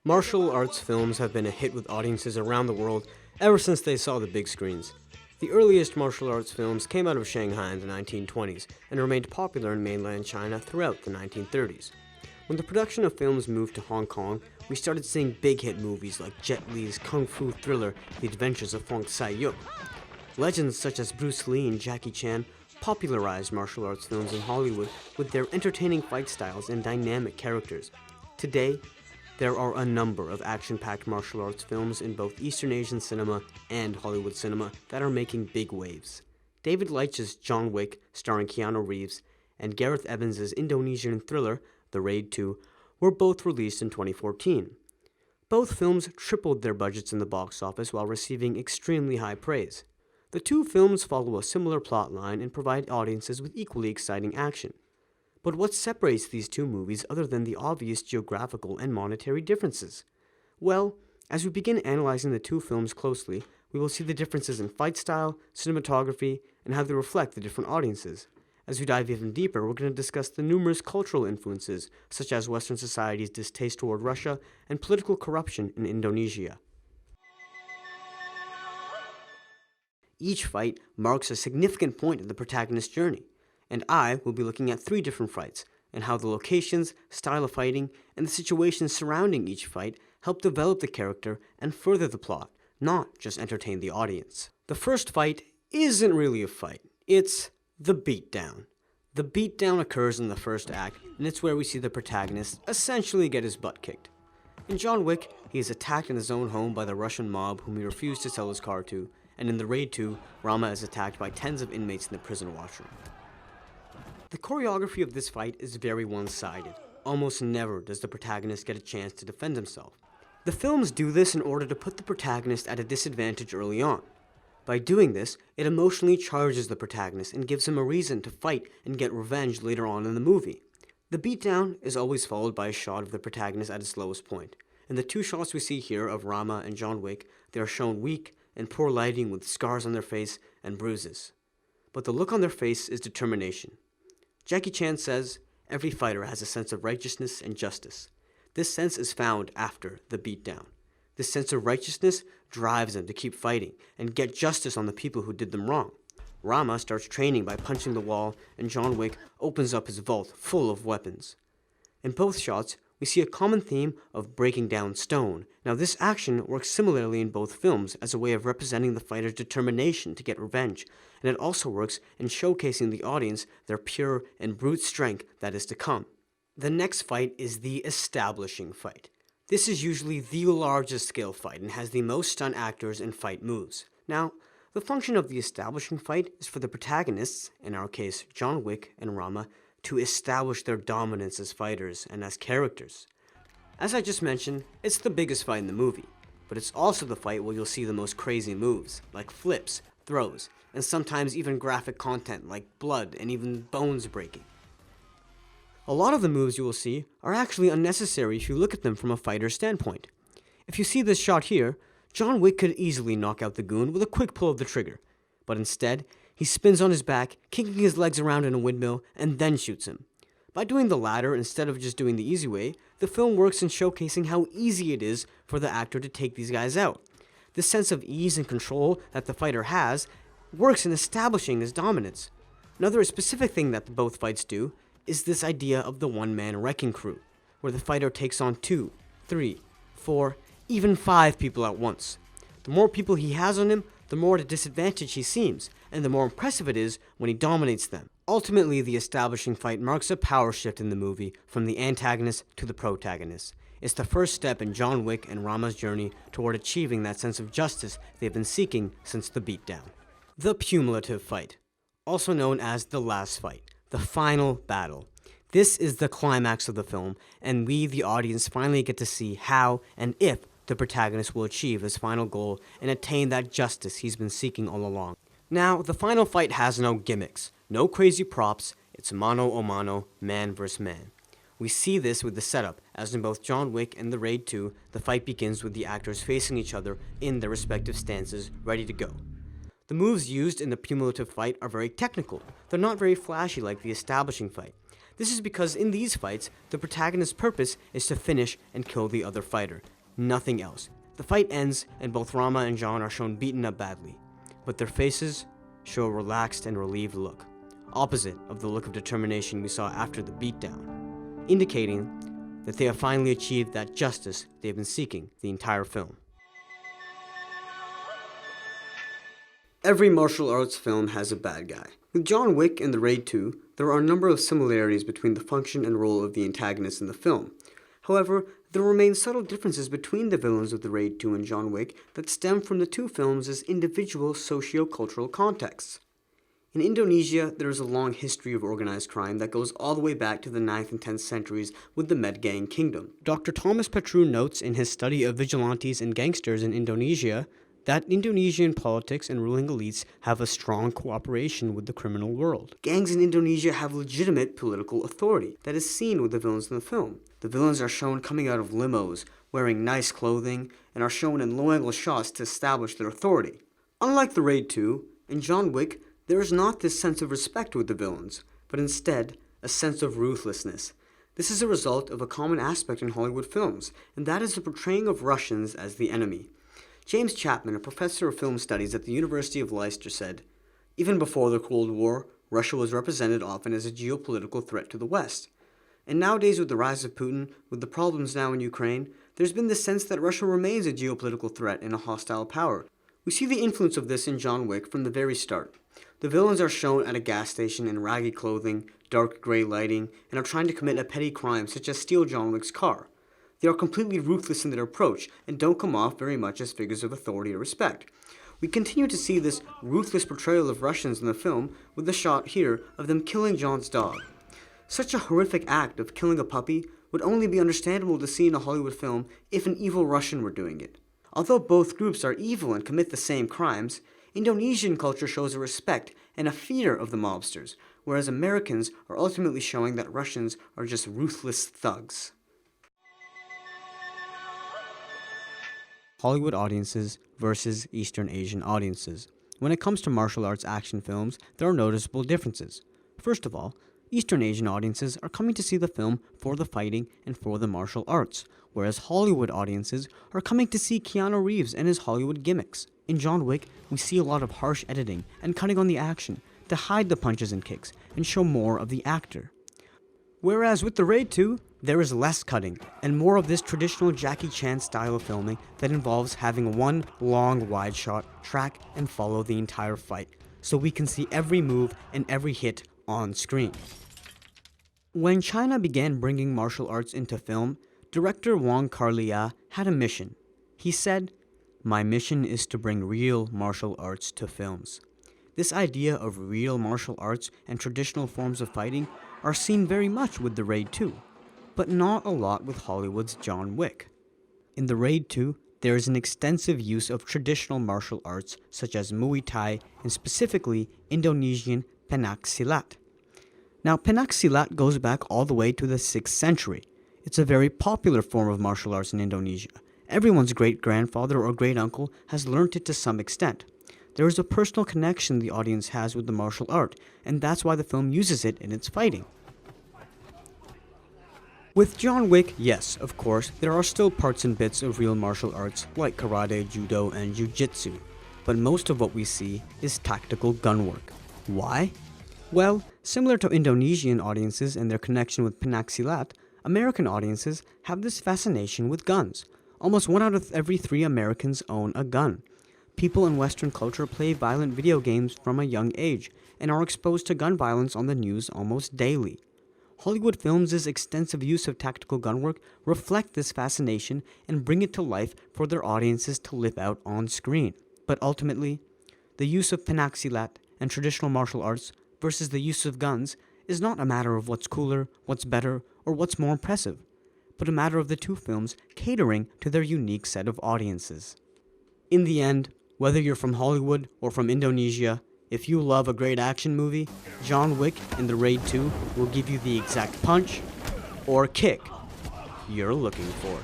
Martial arts films have been a hit with audiences around the world ever since they saw the big screens. The earliest martial arts films came out of Shanghai in the 1920s and remained popular in mainland China throughout the 1930s. When the production of films moved to Hong Kong, we started seeing big hit movies like Jet Li's kung fu thriller The Adventures of Fong Sai-yuk. Legends such as Bruce Lee and Jackie Chan popularized martial arts films in Hollywood with their entertaining fight styles and dynamic characters. Today, there are a number of action-packed martial arts films in both Eastern Asian cinema and Hollywood cinema that are making big waves. David Leitch's John Wick, starring Keanu Reeves, and Gareth Evans' Indonesian thriller, The Raid 2, were both released in 2014. Both films tripled their budgets in the box office while receiving extremely high praise. The two films follow a similar plotline and provide audiences with equally exciting action. But what separates these two movies other than the obvious geographical and monetary differences? Well, as we begin analyzing the two films closely, we will see the differences in fight style, cinematography, and how they reflect the different audiences. As we dive even deeper, we're going to discuss the numerous cultural influences, such as Western society's distaste toward Russia and political corruption in Indonesia. Each fight marks a significant point in the protagonist's journey, and I will be looking at 3 different fights, and how the locations, style of fighting, and the situations surrounding each fight help develop the character and further the plot, not just entertain the audience. The first fight isn't really a fight, it's the beatdown. The beatdown occurs in the first act, and it's where we see the protagonist essentially get his butt kicked. In John Wick, he is attacked in his own home by the Russian mob whom he refused to sell his car to, and in The Raid 2, Rama is attacked by tens of inmates in the prison washroom. The choreography of this fight is very one-sided. Almost never does the protagonist get a chance to defend himself. The films do this in order to put the protagonist at a disadvantage early on. By doing this, it emotionally charges the protagonist and gives him a reason to fight and get revenge later on in the movie. The beatdown is always followed by a shot of the protagonist at his lowest point. In the 2 shots we see here of Rama and John Wick, they are shown weak and poor lighting with scars on their face and bruises. But the look on their face is determination. Jackie Chan says, "Every fighter has a sense of righteousness and justice." This sense is found after the beatdown. This sense of righteousness drives them to keep fighting and get justice on the people who did them wrong. Rama starts training by punching the wall, and John Wick opens up his vault full of weapons. In both shots, we see a common theme of breaking down stone. Now, this action works similarly in both films as a way of representing the fighter's determination to get revenge, and it also works in showcasing the audience their pure and brute strength that is to come. The next fight is the establishing fight. This is usually the largest scale fight and has the most stunt actors and fight moves. Now, the function of the establishing fight is for the protagonists, in our case John Wick and Rama, to establish their dominance as fighters and as characters. As I just mentioned, it's the biggest fight in the movie, but it's also the fight where you'll see the most crazy moves, like flips, throws, and sometimes even graphic content like blood and even bones breaking. A lot of the moves you will see are actually unnecessary if you look at them from a fighter's standpoint. If you see this shot here, John Wick could easily knock out the goon with a quick pull of the trigger, but instead, he spins on his back, kicking his legs around in a windmill, and then shoots him. By doing the latter instead of just doing the easy way, the film works in showcasing how easy it is for the actor to take these guys out. This sense of ease and control that the fighter has works in establishing his dominance. Another specific thing that both fights do is this idea of the one-man wrecking crew, where the fighter takes on 2, 3, 4, even 5 people at once. The more people he has on him, the more at a disadvantage he seems, and the more impressive it is when he dominates them. Ultimately, the establishing fight marks a power shift in the movie from the antagonist to the protagonist. It's the first step in John Wick and Rama's journey toward achieving that sense of justice they've been seeking since the beatdown. The cumulative fight, also known as the last fight, the final battle. This is the climax of the film, and we, the audience, finally get to see how and if the protagonist will achieve his final goal and attain that justice he's been seeking all along. Now, the final fight has no gimmicks, no crazy props, it's mano a mano, man versus man. We see this with the setup, as in both John Wick and The Raid 2, the fight begins with the actors facing each other in their respective stances, ready to go. The moves used in the cumulative fight are very technical, they're not very flashy like the establishing fight. This is because in these fights, the protagonist's purpose is to finish and kill the other fighter, nothing else. The fight ends, and both Rama and John are shown beaten up badly, but their faces show a relaxed and relieved look, opposite of the look of determination we saw after the beatdown, indicating that they have finally achieved that justice they have been seeking the entire film. Every martial arts film has a bad guy. With John Wick and The Raid 2, there are a number of similarities between the function and role of the antagonists in the film. However, there remain subtle differences between the villains of The Raid 2 and John Wick that stem from the two films' individual socio-cultural contexts. In Indonesia, there is a long history of organized crime that goes all the way back to the 9th and 10th centuries with the Medgang Kingdom. Dr. Thomas Petru notes in his study of vigilantes and gangsters in Indonesia that Indonesian politics and ruling elites have a strong cooperation with the criminal world. Gangs in Indonesia have legitimate political authority that is seen with the villains in the film. The villains are shown coming out of limos, wearing nice clothing, and are shown in low-angle shots to establish their authority. Unlike The Raid 2, in John Wick, there is not this sense of respect with the villains, but instead, a sense of ruthlessness. This is a result of a common aspect in Hollywood films, and that is the portraying of Russians as the enemy. James Chapman, a professor of film studies at the University of Leicester, said, "Even before the Cold War, Russia was represented often as a geopolitical threat to the West. And nowadays, with the rise of Putin, with the problems now in Ukraine, there's been this sense that Russia remains a geopolitical threat and a hostile power. We see the influence of this in John Wick from the very start. The villains are shown at a gas station in raggy clothing, dark gray lighting, and are trying to commit a petty crime such as steal John Wick's car. They are completely ruthless in their approach and don't come off very much as figures of authority or respect. We continue to see this ruthless portrayal of Russians in the film with the shot here of them killing John's dog. Such a horrific act of killing a puppy would only be understandable to see in a Hollywood film if an evil Russian were doing it. Although both groups are evil and commit the same crimes, Indonesian culture shows a respect and a fear of the mobsters, whereas Americans are ultimately showing that Russians are just ruthless thugs." Hollywood audiences versus Eastern Asian audiences. When it comes to martial arts action films, there are noticeable differences. First of all, Eastern Asian audiences are coming to see the film for the fighting and for the martial arts, whereas Hollywood audiences are coming to see Keanu Reeves and his Hollywood gimmicks. In John Wick, we see a lot of harsh editing and cutting on the action to hide the punches and kicks and show more of the actor. Whereas with The Raid 2, there is less cutting and more of this traditional Jackie Chan style of filming that involves having one long wide shot track and follow the entire fight, so we can see every move and every hit on screen. When China began bringing martial arts into film, director Wong Kar-Lia had a mission. He said, "My mission is to bring real martial arts to films." This idea of real martial arts and traditional forms of fighting are seen very much with The Raid 2, but not a lot with Hollywood's John Wick. In The Raid 2, there is an extensive use of traditional martial arts such as Muay Thai and specifically Indonesian Pencak Silat. Now, Pencak Silat goes back all the way to the 6th century. It's a very popular form of martial arts in Indonesia. Everyone's great-grandfather or great-uncle has learnt it to some extent. There is a personal connection the audience has with the martial art, and that's why the film uses it in its fighting. With John Wick, yes, of course, there are still parts and bits of real martial arts like karate, judo, and jiu-jitsu, but most of what we see is tactical gun work. Why? Well, similar to Indonesian audiences and their connection with Pencak Silat, American audiences have this fascination with guns. Almost 1 out of every 3 Americans own a gun. People in Western culture play violent video games from a young age and are exposed to gun violence on the news almost daily. Hollywood films' extensive use of tactical gun work reflect this fascination and bring it to life for their audiences to live out on screen. But ultimately, the use of Pencak Silat and traditional martial arts versus the use of guns is not a matter of what's cooler, what's better, or what's more impressive, but a matter of the two films catering to their unique set of audiences. In the end, whether you're from Hollywood or from Indonesia, if you love a great action movie, John Wick and The Raid 2 will give you the exact punch or kick you're looking for.